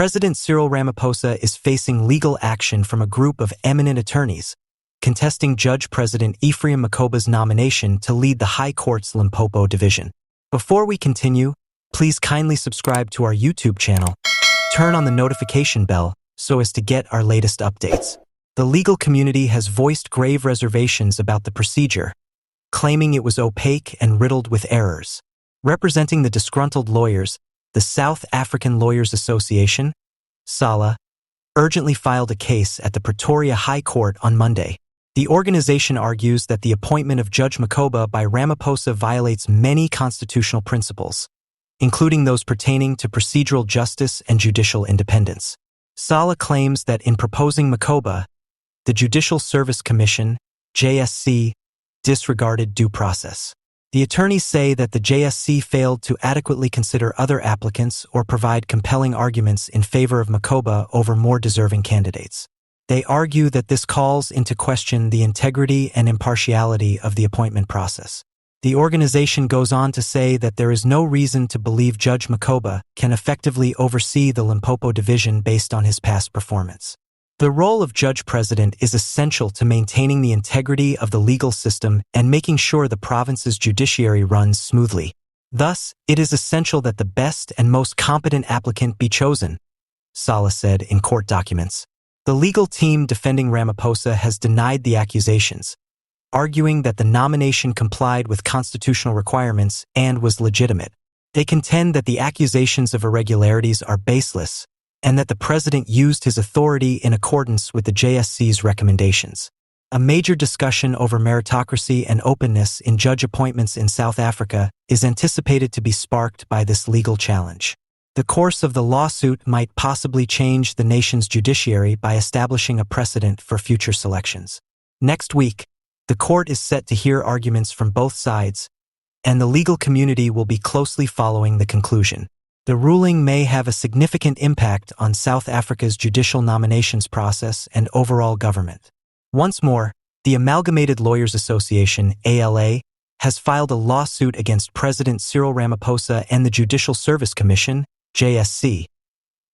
President Cyril Ramaphosa is facing legal action from a group of eminent attorneys, contesting Judge President Ephraim Makgoba's nomination to lead the High Court's Limpopo Division. Before we continue, please kindly subscribe to our YouTube channel, turn on the notification bell so as to get our latest updates. The legal community has voiced grave reservations about the procedure, claiming it was opaque and riddled with errors. Representing the disgruntled lawyers, the South African Lawyers Association, SALA, urgently filed a case at the Pretoria High Court on Monday. The organization argues that the appointment of Judge Makgoba by Ramaphosa violates many constitutional principles, including those pertaining to procedural justice and judicial independence. SALA claims that in proposing Makgoba, the Judicial Service Commission, JSC, disregarded due process. The attorneys say that the JSC failed to adequately consider other applicants or provide compelling arguments in favor of Makgoba over more deserving candidates. They argue that this calls into question the integrity and impartiality of the appointment process. The organization goes on to say that there is no reason to believe Judge Makgoba can effectively oversee the Limpopo Division based on his past performance. The role of Judge President is essential to maintaining the integrity of the legal system and making sure the province's judiciary runs smoothly. Thus, it is essential that the best and most competent applicant be chosen, SALA said in court documents. The legal team defending Ramaphosa has denied the accusations, arguing that the nomination complied with constitutional requirements and was legitimate. They contend that the accusations of irregularities are baseless and that the president used his authority in accordance with the JSC's recommendations. A major discussion over meritocracy and openness in judge appointments in South Africa is anticipated to be sparked by this legal challenge. The course of the lawsuit might possibly change the nation's judiciary by establishing a precedent for future selections. Next week, the court is set to hear arguments from both sides, and the legal community will be closely following the conclusion. The ruling may have a significant impact on South Africa's judicial nominations process and overall government. Once more, the Amalgamated Lawyers Association, ALA, has filed a lawsuit against President Cyril Ramaphosa and the Judicial Service Commission, JSC,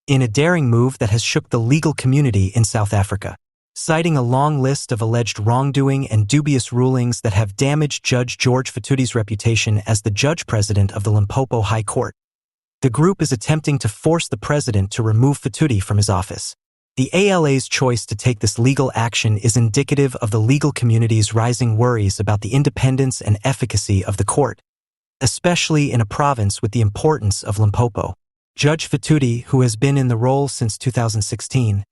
in a daring move that has shook the legal community in South Africa. Citing a long list of alleged wrongdoing and dubious rulings that have damaged Judge George Phathudi's reputation as the Judge President of the Limpopo High Court, the group is attempting to force the president to remove Phatudi from his office. The ALA's choice to take this legal action is indicative of the legal community's rising worries about the independence and efficacy of the court, especially in a province with the importance of Limpopo. Judge Phatudi, who has been in the role since 2016,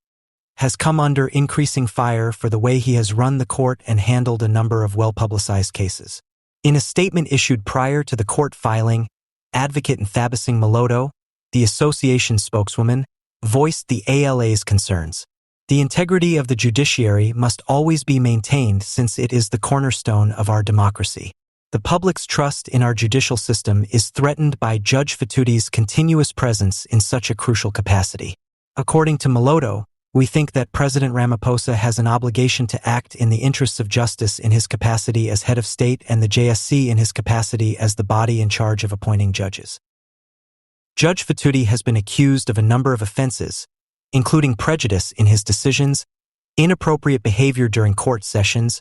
has come under increasing fire for the way he has run the court and handled a number of well-publicized cases. In a statement issued prior to the court filing, Advocate Nthabiseng Maloto, the association's spokeswoman, voiced the ALA's concerns. The integrity of the judiciary must always be maintained since it is the cornerstone of our democracy. The public's trust in our judicial system is threatened by Judge Phathudi's continuous presence in such a crucial capacity. According to Maloto, we think that President Ramaphosa has an obligation to act in the interests of justice in his capacity as head of state and the JSC in his capacity as the body in charge of appointing judges. Judge Phatudi has been accused of a number of offenses, including prejudice in his decisions, inappropriate behavior during court sessions,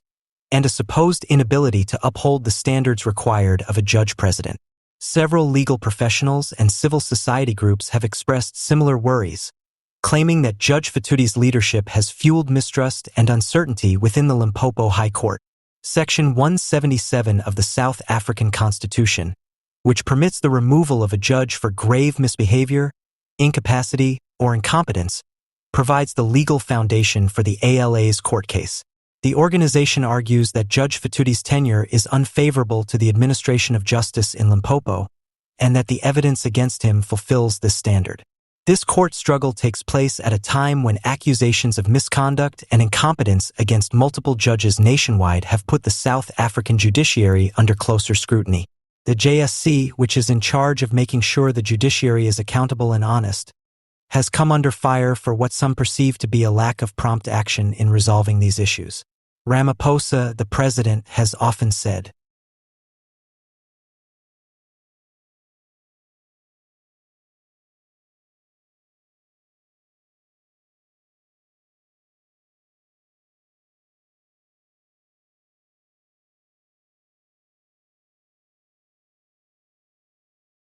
and a supposed inability to uphold the standards required of a judge president. Several legal professionals and civil society groups have expressed similar worries, claiming that Judge Phathudi's leadership has fueled mistrust and uncertainty within the Limpopo High Court. Section 177 of the South African Constitution, which permits the removal of a judge for grave misbehavior, incapacity, or incompetence, provides the legal foundation for the ALA's court case. The organization argues that Judge Phathudi's tenure is unfavorable to the administration of justice in Limpopo, and that the evidence against him fulfills this standard. This court struggle takes place at a time when accusations of misconduct and incompetence against multiple judges nationwide have put the South African judiciary under closer scrutiny. The JSC, which is in charge of making sure the judiciary is accountable and honest, has come under fire for what some perceive to be a lack of prompt action in resolving these issues. Ramaphosa, the president, has often said,